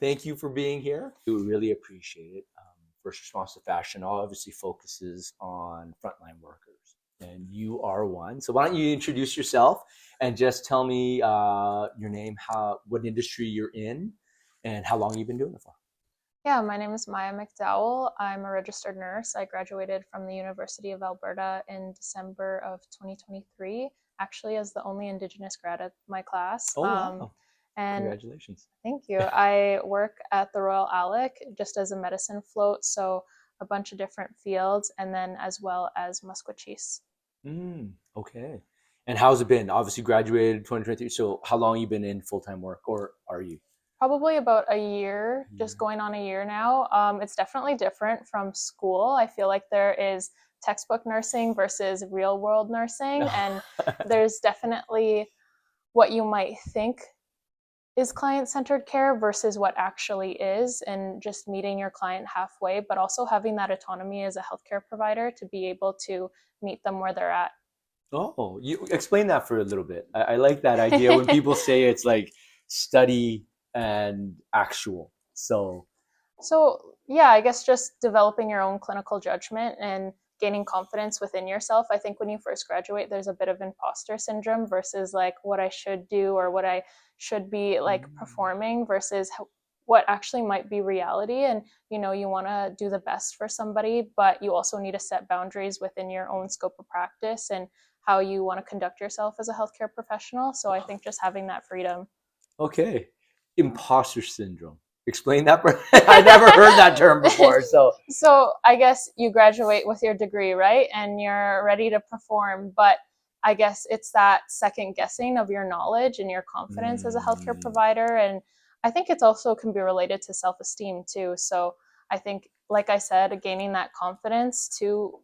Thank you for being here. We really appreciate it. First Response to Fashion obviously focuses on frontline workers, and you are one. So why don't you introduce yourself and just tell me your name, what industry you're in, and how long you've been doing it for. Yeah, my name is Mya McDowell. I'm a registered nurse. I graduated from the University of Alberta in December of 2023, actually, as the only Indigenous grad at my class. Oh wow! And Congratulations. thank you. I work at the Royal Alec just as a medicine float, so a bunch of different fields, and then as well as Musquechies. Okay. And how's it been? Obviously graduated 2023. So how long you been in full time work, or are you? Probably about a year, A just year. going on a year now. It's definitely different from school. I feel like there is textbook nursing versus real world nursing, and there's definitely what you might think is client centered care versus what actually is, and just meeting your client halfway, but also having that autonomy as a healthcare provider to be able to meet them where they're at. Oh, you explain that for a little bit. I like that idea when people say it's like study and actual. So, So, yeah, I guess just developing your own clinical judgment and gaining confidence within yourself. I think when you first graduate, there's a bit of imposter syndrome versus like what I should do or what I should be like mm, performing versus what actually might be reality. And, you want to do the best for somebody, but you also need to set boundaries within your own scope of practice and how you want to conduct yourself as a healthcare professional. So, I think just having that freedom. okay. Imposter syndrome. Explain that. I never heard that term before. So, So I guess you graduate with your degree, right? And you're ready to perform. But I guess it's that second guessing of your knowledge and your confidence as a healthcare mm, provider. And I think it's also can be related to self esteem too. So I think, like I said, gaining that confidence to,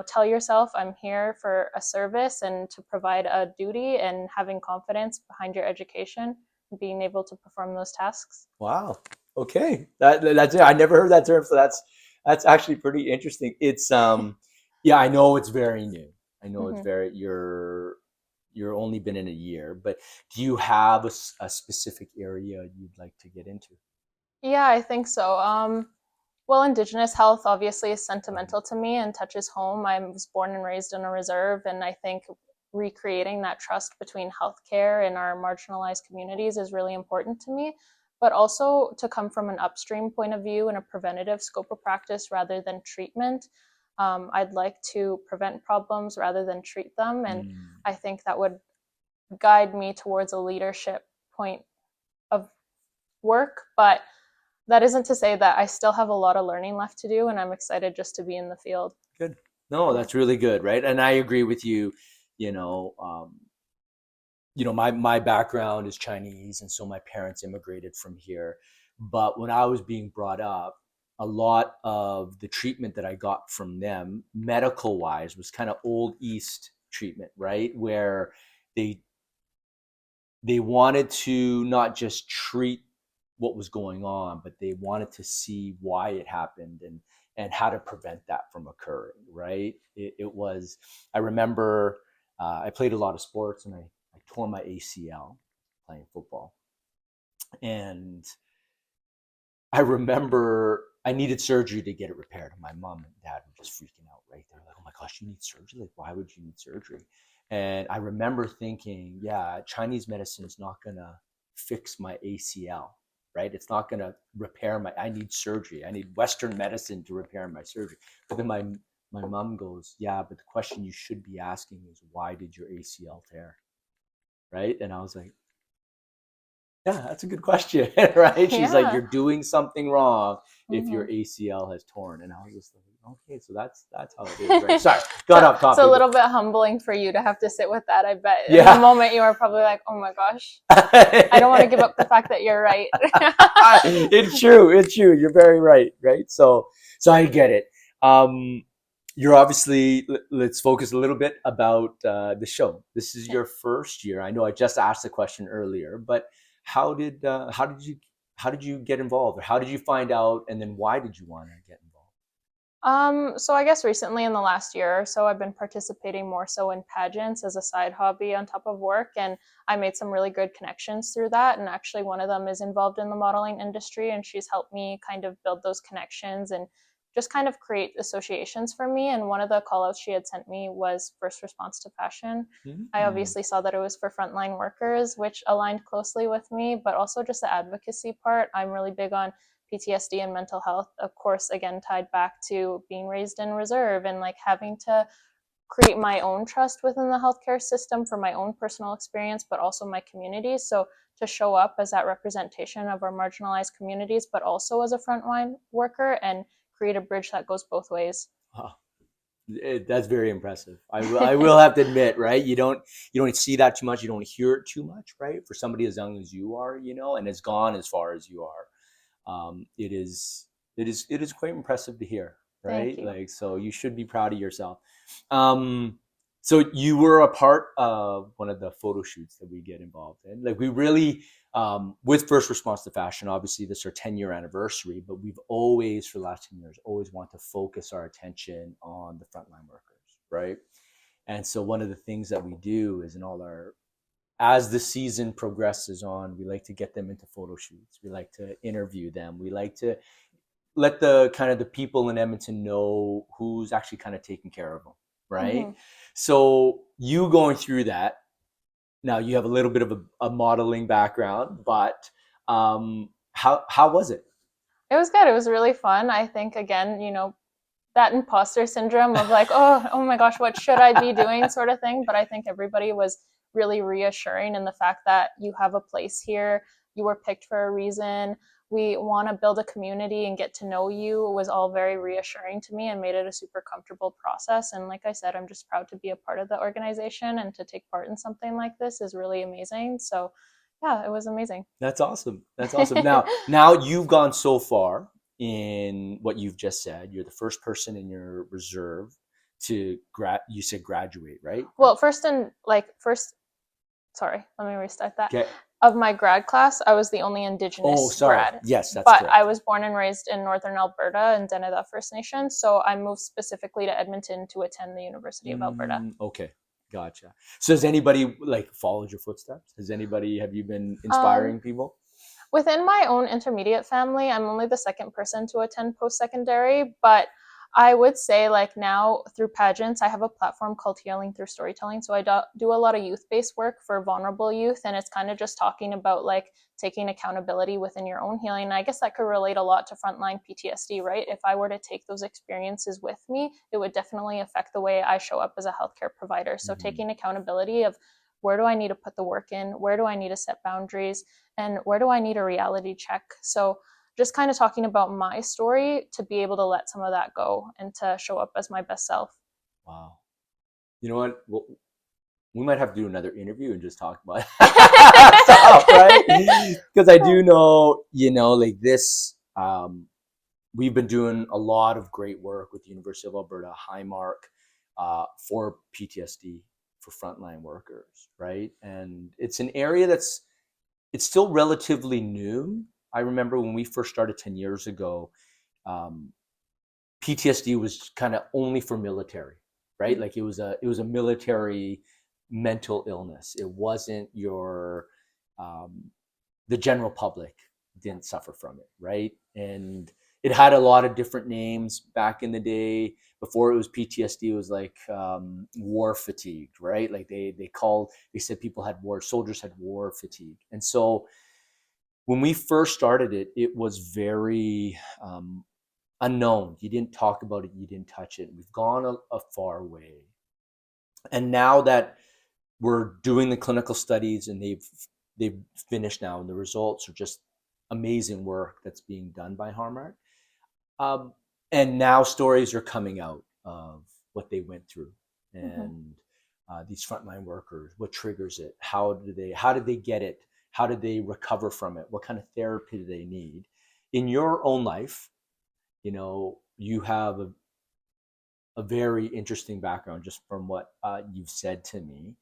tell yourself I'm here for a service and to provide a duty, and having confidence behind your education, being able to perform those tasks. wow. Okay. That's it. I never heard that term. So that's actually pretty interesting. Yeah, I know it's very new. I know it's Mm-hmm. very you're only been in a year, but do you have a specific area you'd like to get into? Yeah, I think so. Well, Indigenous health obviously is Mhm. sentimental to me and touches home. I was born and raised in a reserve, and I think recreating that trust between healthcare and our marginalized communities is really important to me. But also to come from an upstream point of view and a preventative scope of practice rather than treatment. I'd like to prevent problems rather than treat them, and Mm. I think that would guide me towards a leadership point of work. But that isn't to say that I still have a lot of learning left to do, and I'm excited just to be in the field. Good. No, Yeah. that's really good, right? And I agree with you. You know, my background is Chinese, and so my parents immigrated from here. But when I was being brought up, a lot of the treatment that I got from them, medical wise, was kind of old East treatment, right? Where they they wanted to not just treat what was going on, but they wanted to see why it happened and how to prevent that from occurring. Right? It was. I remember I played a lot of sports and I tore my ACL playing football, and I remember I needed surgery to get it repaired. And my mom and dad were just freaking out, right? They're like, oh my gosh, you need surgery? Like, why would you need surgery? And I remember thinking, yeah, Chinese medicine is not going to fix my ACL, right? It's not going to repair I need surgery. I need Western medicine to repair my surgery. But then my mom goes, yeah, but the question you should be asking is, why did your ACL tear? Right. And I was like, yeah, that's a good question, right? She's like, Yeah. you're doing something wrong if your Mm-hmm. ACL has torn. And I was just like, okay, so that's how it is, right? Sorry, got So off it's a topic. little bit humbling for you to have to sit with that. I bet in the Yeah. moment you are probably like, "Oh my gosh, I don't want to give up the fact that you're right." It's true. It's true. You're very right, right? So I get it. Um, you're obviously. Let's focus a little bit about the show. This is Yeah. your first year. I know I just asked the question earlier, but how did you get involved, or how did you find out, and then why did you want to get involved? So I guess recently in the last year or so, I've been participating more so in pageants as a side hobby on top of work, and I made some really good connections through that. And actually, one of them is involved in the modeling industry, and she's helped me kind of build those connections and just kind of create associations for me. And one of the call outs she had sent me was first response to fashion. I Mm. obviously saw that it was for frontline workers, which aligned closely with me, but also just the advocacy part. I'm really big on PTSD and mental health, of course, again, tied back to being raised in reserve and like having to create my own trust within the healthcare system for my own personal experience, but also my community. So to show up as that representation of our marginalized communities, but also as a frontline worker and create a bridge that goes both ways. Wow. That's very impressive. I will have to admit, right? You don't see that too much. You don't hear it too much, right? For somebody as young as you are, and has gone as far as you are, it is it is quite impressive to hear, Thank right? you. Like, so you should be proud of yourself. So you were a part of one of the photo shoots that we get involved in. Like, we really, with First Response to Fashion, obviously this is our 10-year anniversary, but we've always, for the last 10 years, always want to focus our attention on the frontline workers, right? And so one of the things that we do is, in all our, as the season progresses on, we like to get them into photo shoots. We like to interview them. We like to let the kind of the people in Edmonton know who's actually kind of taking care of them, right? Mm-hmm. So you going through that, now you have a little bit of a modeling background, but how was it? It was good. It was really fun. I think, again, that imposter syndrome of like, oh my gosh, what should I be doing, sort of thing. But I think everybody was really reassuring in the fact that you have a place here, you were picked for a reason, we want to build a community and get to know you, was all very reassuring to me and made it a super comfortable process. And like I said, I'm just proud to be a part of the organization, and to take part in something like this is really amazing. So yeah, it was amazing. That's awesome. That's awesome. Now you've gone so far in what you've just said. You're the first person in your reserve to you said graduate, right? Well, first, sorry, let me restart that. Okay. Of my grad class, I was the only Oh, Indigenous sorry. grad, Yes, that's but I correct. was born and raised in northern Alberta and Denida First Nation, so I moved specifically to Edmonton to attend the University of Alberta. Okay, gotcha. So has anybody like followed your footsteps? Have you been Um, inspiring people? Within my own intermediate family, I'm only the second person to attend post secondary, but I would say, like, now through pageants, I have a platform called Healing Through Storytelling. So I do a lot of youth based work for vulnerable youth, and it's kind of just talking about like taking accountability within your own healing. And I guess that could relate a lot to frontline PTSD, right? If I were to take those experiences with me, it would definitely affect the way I show up as a healthcare provider. So Mm-hmm. taking accountability of where do I need to put the work in? Where do I need to set boundaries? And where do I need a reality check? So just kind of talking about my story to be able to let some of that go and to show up as my best self. Wow. You know what? Well, we might have to do another interview and just talk about stuff, right? Because I do know, like this. We've been doing a lot of great work with the University of Alberta, Highmark, for PTSD for frontline workers, right? And it's an area it's still relatively new. I remember when we first started 10 years ago, um, PTSD was kind of only for military, right? Like, it was a military mental illness. It wasn't um, the general public didn't suffer from it, right? And it had a lot of different names back in the day. Before it was PTSD, it was like, war fatigue, right? Like, they said people had soldiers had war fatigue. And so when we first started it, it was very, unknown. You didn't talk about it, you didn't touch it. We've gone a far way. And now that we're doing the clinical studies, and they've finished now, and the results are just amazing work that's being done by Harmart. Um, and now stories are coming out of what they went through, Mm-hmm. and these frontline workers, what triggers it, how did they get it, how did they recover from it, what kind of therapy do they need. In your own life, you have a very interesting background, just from what you've said to me.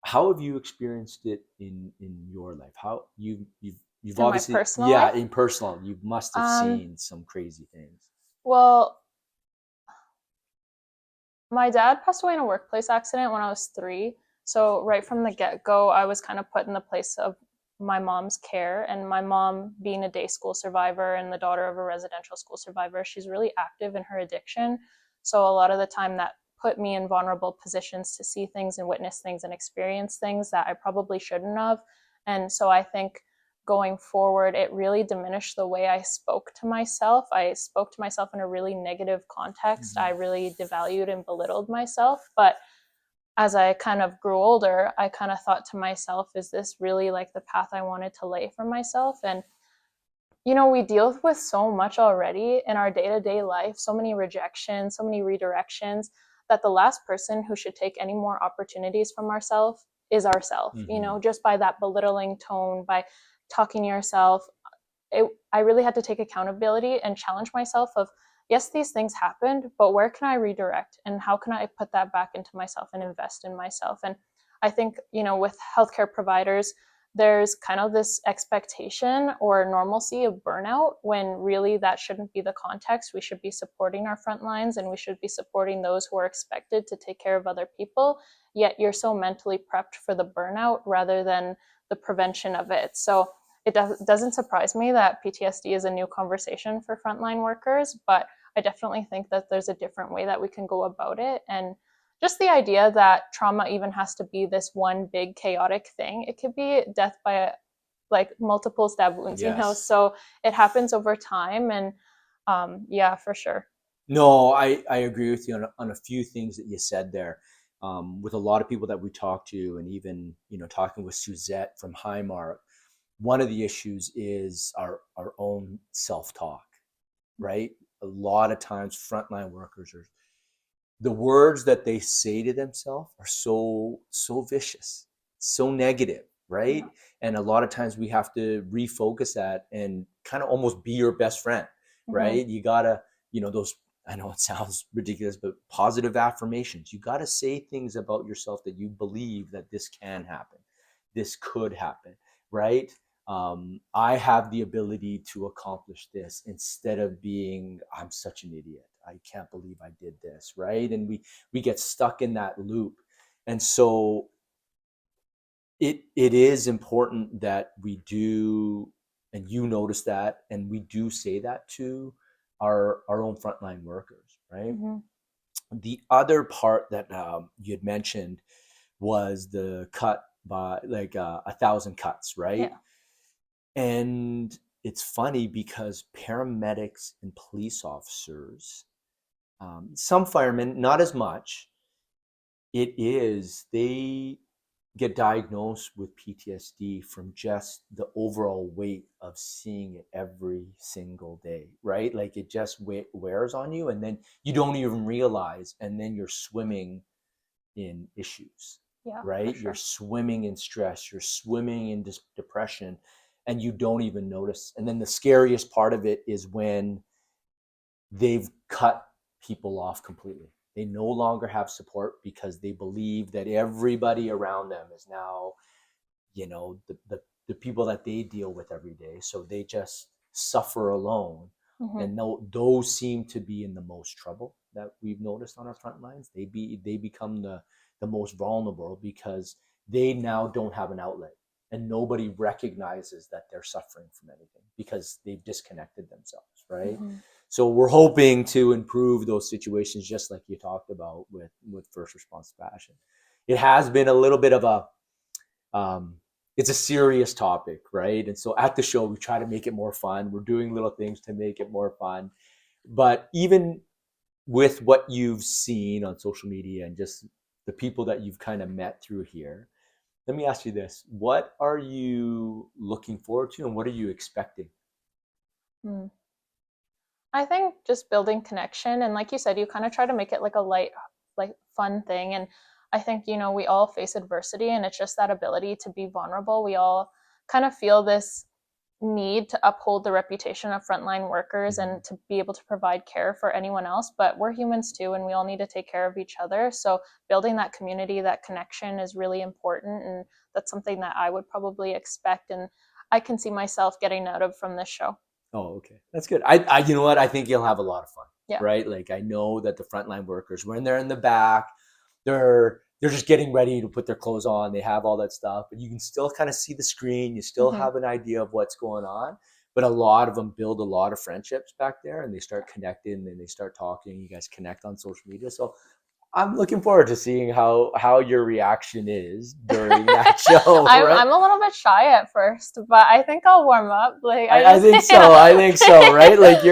How have you experienced it in your life? How you've In my obviously, personal yeah, life, in personal, you must have um, seen some crazy things. well, My dad passed away in a workplace accident when I was 3. So right from the get-go, I was kind of put in the place of my mom's care. And my mom, being a day school survivor and the daughter of a residential school survivor, she's really active in her addiction. So a lot of the time that put me in vulnerable positions to see things and witness things and experience things that I probably shouldn't have. And so I think going forward, it really diminished the way I spoke to myself. I spoke to myself in a really negative context. I really devalued and belittled myself. But as I kind of grew older, I kind of thought to myself, is this really like the path I wanted to lay for myself? And, we deal with so much already in our day to day life, so many rejections, so many redirections, that the last person who should take any more opportunities from ourselves is ourselves, just by that belittling tone, by talking to yourself. I really had to take accountability and challenge myself of, yes, these things happened, but where can I redirect and how can I put that back into myself and invest in myself? And I think, with healthcare providers, there's kind of this expectation or normalcy of burnout when really that shouldn't be the context. We should be supporting our front lines and we should be supporting those who are expected to take care of other people. Yet you're so mentally prepped for the burnout rather than the prevention of it. So it doesn't surprise me that PTSD is a new conversation for frontline workers, but I definitely think that there's a different way that we can go about it. And just the idea that trauma even has to be this one big chaotic thing. It could be death by like multiple stab wounds, Yes. so it happens over time. And yeah, for sure. No, I agree with you on a few things that you said there. With a lot of people that we talk to, and even talking with Suzette from Highmark, one of the issues is our own self-talk, right? A lot of times, frontline workers are the words that they say to themselves are so vicious, so negative, right? Yeah. And a lot of times we have to refocus that and kind of almost be your best friend, right? You gotta, those, I know it sounds ridiculous, but positive affirmations. You gotta say things about yourself that you believe that this can happen, this could happen, right? I have the ability to accomplish this, instead of being, I'm such an idiot, I can't believe I did this, right? And we get stuck in that loop. And so it is important that we do, and you notice that, and we do say that to our own frontline workers, right? Mm-hmm. The other part that you had mentioned was the cut by like 1,000 cuts, right? Yeah. And it's funny because paramedics and police officers, some firemen, not as much, they get diagnosed with PTSD from just the overall weight of seeing it every single day, right? Like it just wears on you, and then you don't even realize, and then you're swimming in issues, Yeah, for right? You're sure. swimming in stress, you're swimming in depression, and you don't even notice. And then the scariest part of it is when they've cut people off completely. They no longer have support because they believe that everybody around them is now, the people that they deal with every day. So they just suffer alone. Mm-hmm. And those seem to be in the most trouble that we've noticed on our front lines. They become the most vulnerable because they now don't have an outlet, and nobody recognizes that they're suffering from anything because they've disconnected themselves, right? Mm-hmm. So we're hoping to improve those situations, just like you talked about with first response fashion. It has been a little bit of um, it's a serious topic, right? And so at the show, we try to make it more fun. We're doing little things to make it more fun. But even with what you've seen on social media and just the people that you've kind of met through here, let me ask you this. What are you looking forward to, and what are you expecting? Mm. I think just building connection, and like you said, you kind of try to make it like a light, like fun thing. And I think, we all face adversity, and it's just that ability to be vulnerable. We all kind of feel this need to uphold the reputation of frontline workers Mm-hmm. and to be able to provide care for anyone else, but we're humans too, and we all need to take care of each other. So building that community, that connection is really important, and that's something that I would probably expect, and I can see myself getting out of from this show. Oh, okay. That's good. You know what? I think you'll have a lot of fun. Yeah. right? Like I know that the frontline workers, when they're in the back, they're just getting ready to put their clothes on. They have all that stuff, but you can still kind of see the screen. You still Mm-hmm. have an idea of what's going on. But a lot of them build a lot of friendships back there, and they start connecting and they start talking. You guys connect on social media. So I'm looking forward to seeing how your reaction is during that show, right? I'm a little bit shy at first, but I think I'll warm up. Like I think so. yeah. I think so, right? Like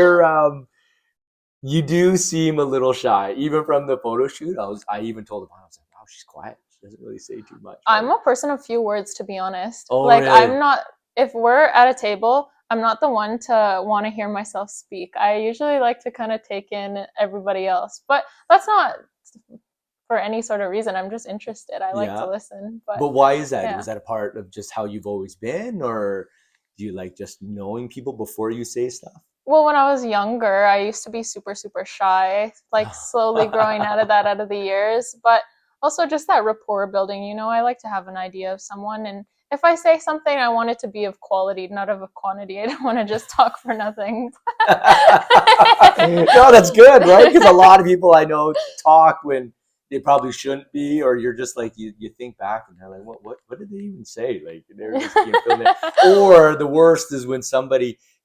you do seem a little shy, even from the photo shoot. I even told him, I was like, wow, she's quiet. She doesn't really say too much, right? I'm a person of few words, to be honest. Oh, Like really? I'm not. If we're at a table, I'm not the one to want to hear myself speak. I usually like to kind of take in everybody else, but that's not for any sort of reason. I'm just interested. I like to Yeah. listen, but But why is that? yeah. Was that a part of just how you've always been, or do you like just knowing people before you say stuff? Well, when I was younger, I used to be super, super shy, like slowly growing out of that out of the years, but also just that rapport building. I like to have an idea of someone. And if I say something, I want it to be of quality, not of a quantity. I don't want to just talk for nothing. No, that's good, right? Because a lot of people I know talk when they probably shouldn't be, or you're just like you think back and they're like, what did they even say? Like they're just being filmed there. Or the worst is when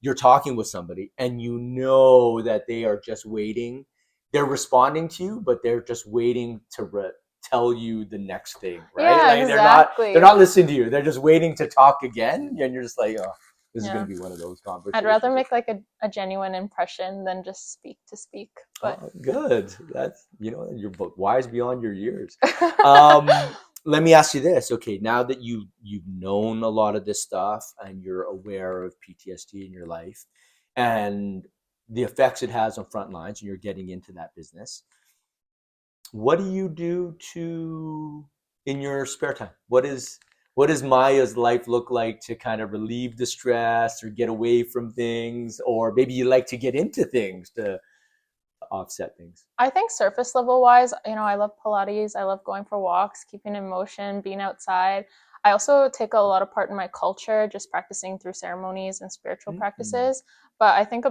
you're talking with somebody and you know that they are just waiting. They're responding to you, but they're just waiting to tell you the next thing, right? Yeah, Like they're exactly. not listening to you. They're just waiting to talk again, and you're just like, oh, this is going Yeah. to be one of those I'd rather conversations. make like a genuine impression than just speak to speak. But Oh, good. That's you're wise beyond your years. Um, Let me ask you this. Okay, now that you've known a lot of this stuff and you're aware of PTSD in your life and the effects it has on front lines, and you're getting into that business, what do you do to in your spare time? What does Maya's life look like to kind of relieve the stress or get away from things, or maybe you like to get into things to offset things? I think surface level wise, I love Pilates. I love going for walks, keeping in motion, being outside. I also take a lot of part in my culture, just practicing through ceremonies and spiritual Mm-hmm. practices. But I think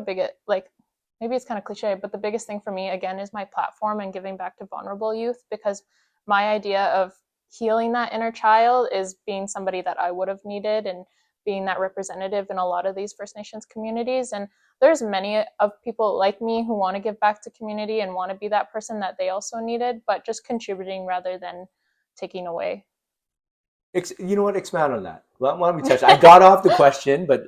like, maybe it's kind of cliche, but the biggest thing for me, again, is my platform and giving back to vulnerable youth, because my idea of healing that inner child is being somebody that I would have needed and being that representative in a lot of these First Nations communities. And there's many of people like me who want to give back to community and want to be that person that they also needed, but just contributing rather than taking away. You know what? Expound on that. Why don't we touch? I got off the question, but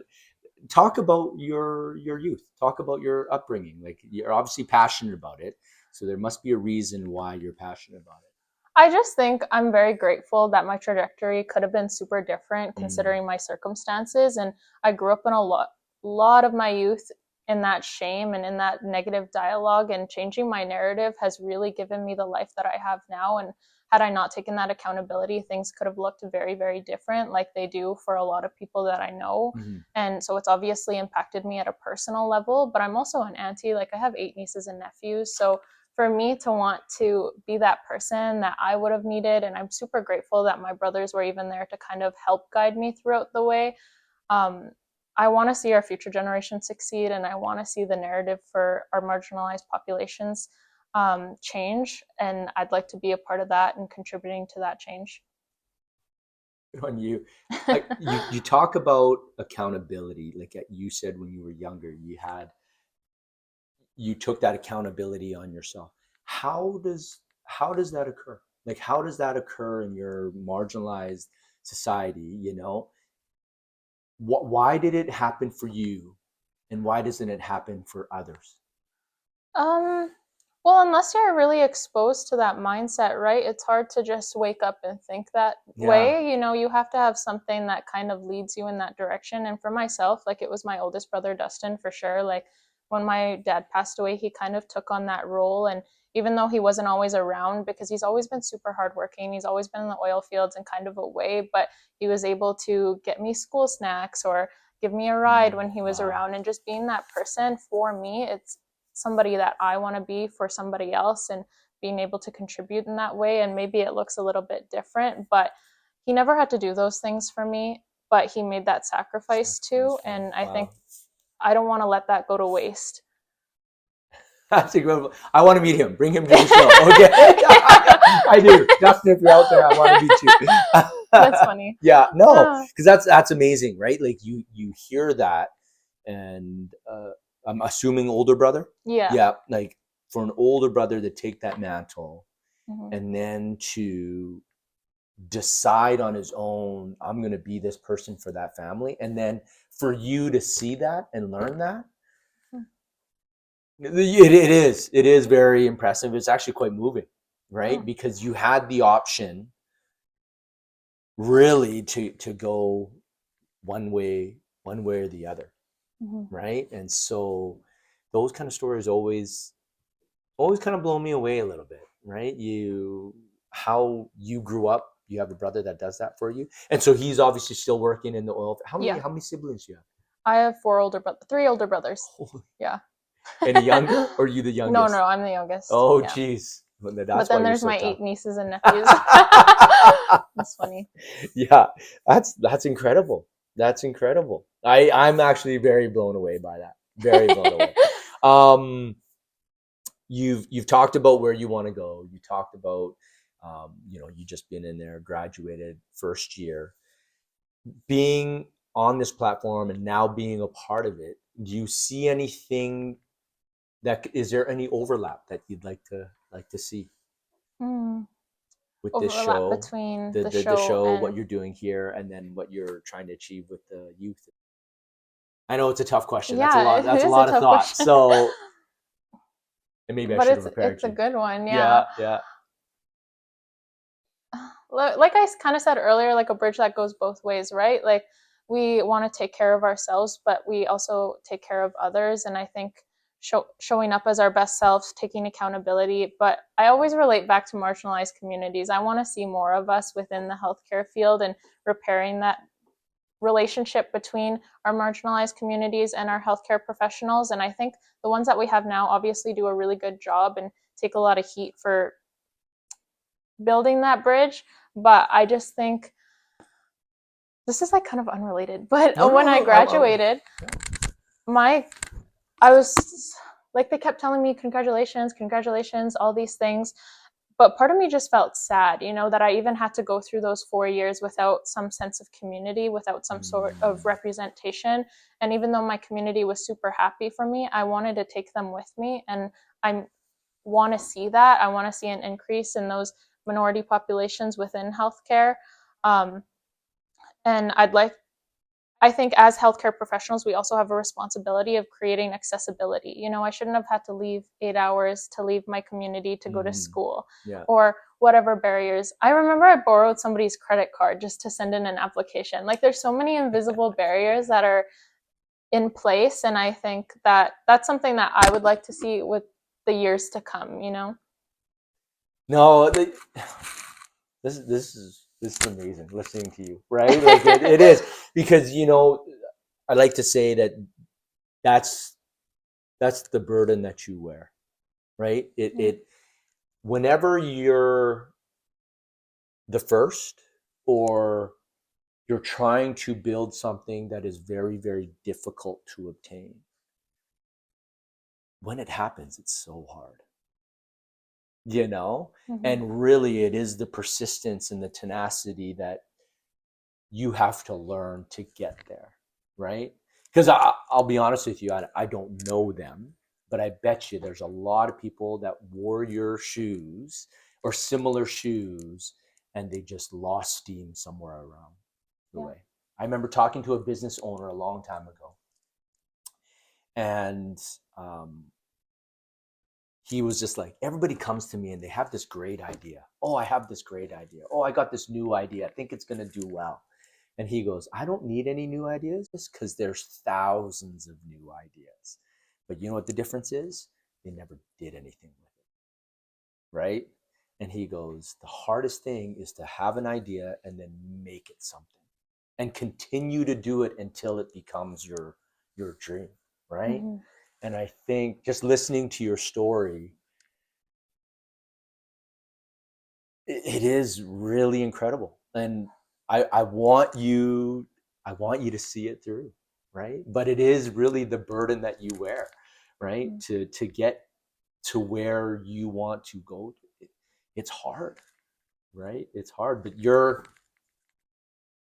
talk about your youth. Talk about your upbringing. Like you're obviously passionate about it, so there must be a reason why you're passionate about I just think I'm very grateful that my trajectory could have been super different it. Mm. considering my circumstances. And I grew up in a lot of my youth in that shame and in that negative dialogue, and changing my narrative has really given me the life that I have now. And had I not taken that accountability, things could have looked very, very different, like they do for a lot of people that I know. Mm-hmm. And so it's obviously impacted me at a personal level, but I'm also an auntie. Like I have 8 nieces and nephews. So for me to want to be that person that I would have needed. And I'm super grateful that my brothers were even there to kind of help guide me throughout the way. Um, I want to see our future generations succeed, and I want to see the narrative for our marginalized populations change. And I'd like to be a part of that and contributing to that change. Good on you. You talk about accountability, like you said when you were younger, you took that accountability on yourself. How does that occur? Like how does that occur in your marginalized society? Why did it happen for you, and why doesn't it happen for others? Um, well, unless you're really exposed to that mindset, right? It's hard to just wake up and think that Yeah. way. You have to have something that kind of leads you in that direction. And for myself, like it was my oldest brother, Dustin, for sure. Like when my dad passed away, he kind of took on that role. And even though he wasn't always around, because he's always been super hardworking, he's always been in the oil fields and kind of away, but he was able to get me school snacks or give me a ride when he was Wow. around. And just being that person for me, it's somebody that I want to be for somebody else, and being able to contribute in that way. And maybe it looks a little bit different, but he never had to do those things for me, but he made that sacrifice Sacrifice too. for you. And I think Wow. I don't want to let that go to waste. That's incredible. I want to meet him. Bring him to the show. Okay. I do. Dustin, if you're out there, I want to meet you. That's funny. Yeah, no, because that's amazing, right? Like you hear that, and I'm assuming older brother. Yeah. Yeah, like for an older brother to take that mantle Mm-hmm. and then to decide on his own, I'm going to be this person for that family, and then for you to see that and learn that, it is very impressive. It's actually quite moving, right? Because you had the option really to go one way or the other, right? And so those kind of stories always kind of blow me away a little bit, right? How you grew up, you have a brother that does that for you, and so he's obviously still working in the oil. How many siblings do you have? I have three older brothers. Holy. Yeah. Any younger, or are you the youngest? No, I'm the youngest. Oh, geez. Well, but then there's my 8 nieces and nephews. That's funny. Yeah, that's incredible. That's incredible. I'm actually very blown away by that. Very blown away. You've talked about where you want to go. You talked about you just been in there, graduated first year, being on this platform and now being a part of it. Do you see anything is there any overlap that you'd like to see with this show between the show and what you're doing here and then what you're trying to achieve with the youth? I know it's a tough question. Yeah, that's a lot of thought. Question. So and maybe I should have prepared it's a good one. Yeah. Like I kind of said earlier, like a bridge that goes both ways, right? Like we want to take care of ourselves, but we also take care of others. And I think showing up as our best selves, taking accountability. But I always relate back to marginalized communities. I want to see more of us within the healthcare field and repairing that relationship between our marginalized communities and our healthcare professionals. And I think the ones that we have now obviously do a really good job and take a lot of heat for building that bridge. But I just think this is like kind of unrelated, but when I graduated, I was like, they kept telling me congratulations, all these things. But part of me just felt sad, that I even had to go through those 4 years without some sense of community, without some sort of representation. And even though my community was super happy for me, I wanted to take them with me. And I want to see that. I want to see an increase in those minority populations within healthcare. And I think as healthcare professionals, we also have a responsibility of creating accessibility. I shouldn't have had to leave 8 hours to leave my community to go to school or whatever barriers. I remember I borrowed somebody's credit card just to send in an application. Like there's so many invisible barriers that are in place. And I think that that's something that I would like to see with the years to come, No, this is amazing listening to you, right? Like it is, because I like to say that that's the burden that you wear, right? It whenever you're the first or you're trying to build something that is very, very difficult to obtain, when it happens, it's so hard. And really it is the persistence and the tenacity that you have to learn to get there, right? Because I'll be honest with you, I don't know them, but I bet you there's a lot of people that wore your shoes or similar shoes and they just lost steam somewhere around the way. I remember talking to a business owner a long time ago, and he was just like, everybody comes to me and they have this great idea. Oh, I have this great idea. Oh, I got this new idea. I think it's going to do well. And he goes, I don't need any new ideas because there's thousands of new ideas. But you know what the difference is? They never did anything with it, right? And he goes, the hardest thing is to have an idea and then make it something and continue to do it until it becomes your dream, right? And I think just listening to your story, it is really incredible. And I want you to see it through, right? But it is really the burden that you wear, right? To get to where you want to go, it's hard, right? It's hard, but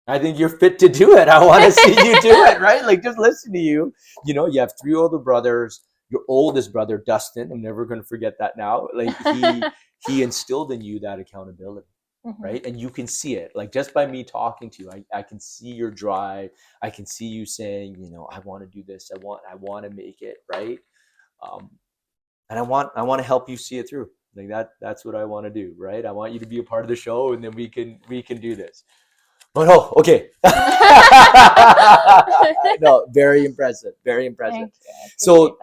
I think you're fit to do it. I want to see you do it, right? Like, just listen to you. You know, you have 3 older brothers. Your oldest brother, Dustin, I'm never going to forget that now. Like, he instilled in you that accountability, right? And you can see it. Like, just by me talking to you, I can see your drive. I can see you saying, you know, I want to do this. I want to make it, right? And I want to help you see it through. Like, that's what I want to do, right? I want you to be a part of the show, and then we can do this. Oh no, okay. No, very impressive. Very impressive. So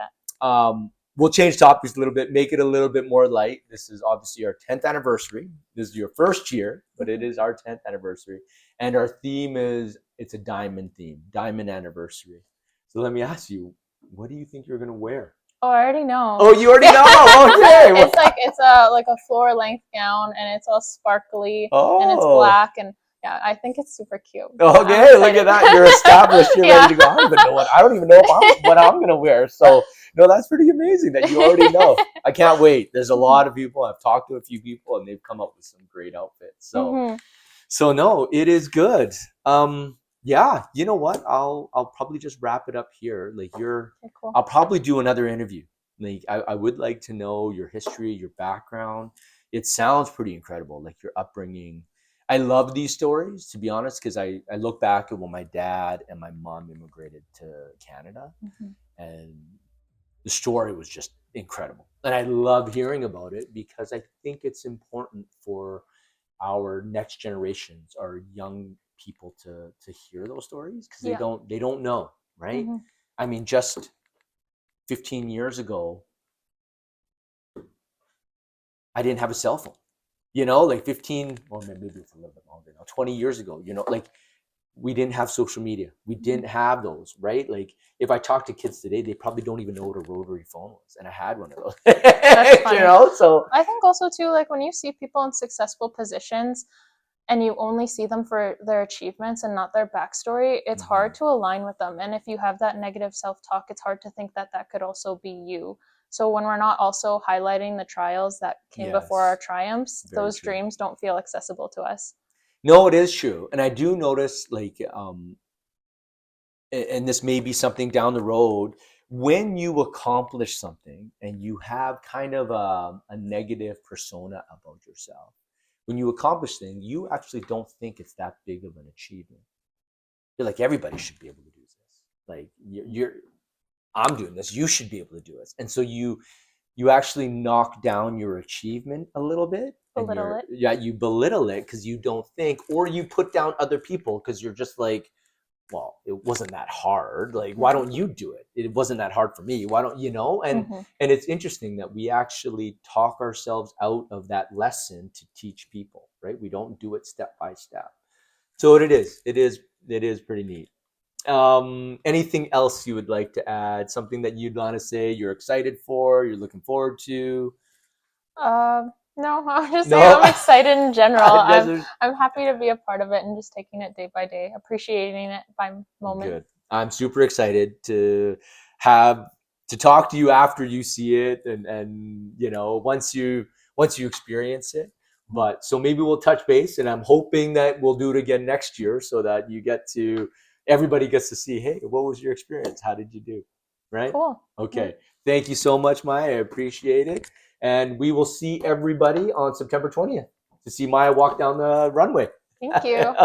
we'll change topics a little bit, make it a little bit more light. This is obviously our 10th anniversary. This is your first year, but it is our 10th anniversary. And our theme is, it's a diamond theme, diamond anniversary. So let me ask you, what do you think you're going to wear? Oh, I already know. Oh, you already know? Okay. It's a floor length gown, and it's all sparkly, and it's black, and yeah, I think it's super cute. Okay, look at that. You're established. You're ready to go. I don't even know what I'm going to wear. So, no, that's pretty amazing that you already know. I can't wait. There's a lot of people. I've talked to a few people, and they've come up with some great outfits. So, so no, it is good. Yeah, you know what? I'll probably just wrap it up here. Like, cool. I'll probably do another interview. Like, I would like to know your history, your background. It sounds pretty incredible. Like, your upbringing. I love these stories, to be honest, because I look back at when my dad and my mom immigrated to Canada, and the story was just incredible. And I love hearing about it because I think it's important for our next generations, our young people, to hear those stories, because they don't know, right? I mean, just 15 years ago, I didn't have a cell phone. You know, like 15, or maybe it's a little bit longer now, 20 years ago, you know, like, we didn't have social media. We didn't have those, right? Like, if I talk to kids today, they probably don't even know what a rotary phone was. And I had one of those. That's funny. You know, so I think also too, like, when you see people in successful positions and you only see them for their achievements and not their backstory, it's hard to align with them. And if you have that negative self-talk, it's hard to think that that could also be you. So when we're not also highlighting the trials that came before our triumphs, those dreams don't feel accessible to us. No, it is true. And I do notice, like, and this may be something down the road, when you accomplish something and you have kind of a negative persona about yourself, when you accomplish things, you actually don't think it's that big of an achievement. You're like, everybody should be able to do this. Like, I'm doing this, you should be able to do it. And so you actually knock down your achievement a little bit. Belittle it. Yeah, you belittle it because you don't think, or you put down other people because you're just like, well, it wasn't that hard. Like, why don't you do it? It wasn't that hard for me. Why don't you know? And it's interesting that we actually talk ourselves out of that lesson to teach people, right? We don't do it step by step. So it is pretty neat. Anything else you would like to add? Something that you'd want to say you're excited for, you're looking forward to? No, I'm just saying I'm excited in general. I'm happy to be a part of it and just taking it day by day, appreciating it by moment. Good. I'm super excited to talk to you after you see it, and you know, once you experience it. But so maybe we'll touch base, and I'm hoping that we'll do it again next year so that everybody gets to see, hey, what was your experience? How did you do? Right? Cool. Okay. Thank you so much, Mya. I appreciate it. And we will see everybody on September 20th to see Mya walk down the runway. Thank you.